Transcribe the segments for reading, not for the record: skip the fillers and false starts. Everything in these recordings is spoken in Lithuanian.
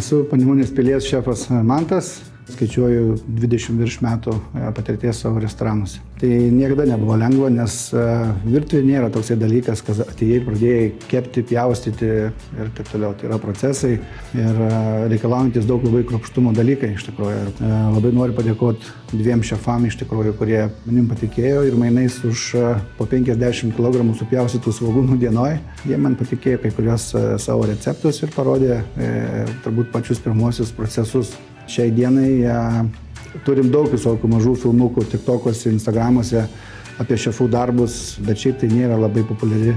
Esu Panemunės pilies šefas Mantas, skaičiuoju 20 virš metų patirties savo restoranuose. Tai niekada nebuvo lengva, nes virtuvė nėra toksai dalykas, kad atėjai ir pradėjai kepti, pjaustyti ir taip toliau. Tai yra procesai ir reikalaujantis daug labai kruopštumo dalykai iš tikrųjų. Labai noriu padėkoti dviem šefam iš tikrųjų, kurie manim patikėjo ir mainais už po 50 kg supjaustytų svogūnų dienoj. Jie man patikėjo kai kurios savo receptus ir parodė turbūt pačius pirmuosius procesus. Šiai dienai turim daug visokių mažų filmukų TikTokuose, Instagramuose apie šefų darbus, bet šiaip tai nėra labai populiari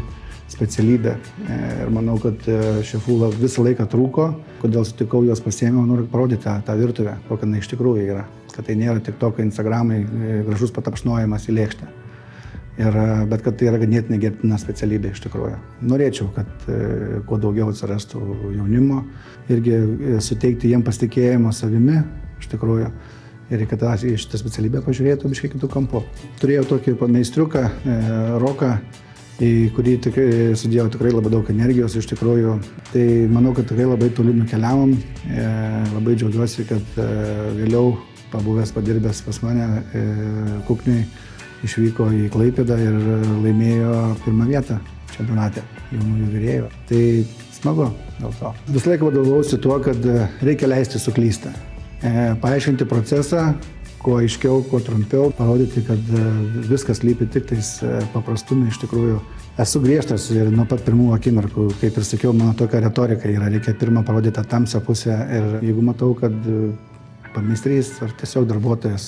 specialybė. Ir manau, kad šefų visą laiką trūko. Kodėl sutikau juos pasiėmiau, noriu parodyti tą virtuvę, kokia jinai iš tikrųjų yra. Kad tai nėra TikTokai, Instagramai, gražus patapšnojimas į lėkštę. Bet kad tai yra ganėtinai gerbtina specialybė iš tikrųjų. Norėčiau, kad kuo daugiau atsirastų jaunimo, irgi suteikti jiem pasitikėjimo savimi iš tikrųjų. Ir kad į šitą specialybę pažiūrėtų biškai kitų kampų. Turėjau tokį pameistriuką, Roką, į kurį sudėjau tikrai labai daug energijos iš tikrųjų. Tai manau, kad tikrai labai toli nukeliavom. Labai džiaugiuosi, kad vėliau pabuvęs padirbęs pas mane Kukniui išvyko į Klaipėdą ir laimėjo pirmą vietą čempionate jaunųjų virėjų. Tai smagu dėl to. Visą laiką vadovausiu tuo, kad reikia leisti suklysti. Paaiškinti procesą, kuo aiškiau, kuo trumpiau, parodyti, kad viskas lypi tik tais paprastume iš tikrųjų. Esu griežtas ir nuo pat pirmų akimirkų, kaip ir sakiau, mano tokia retorika yra, reikia pirmą parodyti tą tamsią pusę ir jeigu matau, kad pameistrys ar tiesiog darbuotojas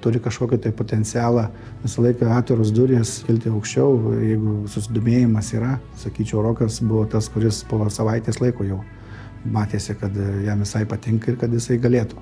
turi kažkokį tai potencialą, visą laiką atviros durys, kilti aukščiau, jeigu susidomėjimas yra. Sakyčiau, Rokas buvo tas, kuris po savaitės laiko jau matėsi, kad jam visai patinka ir kad jisai galėtų.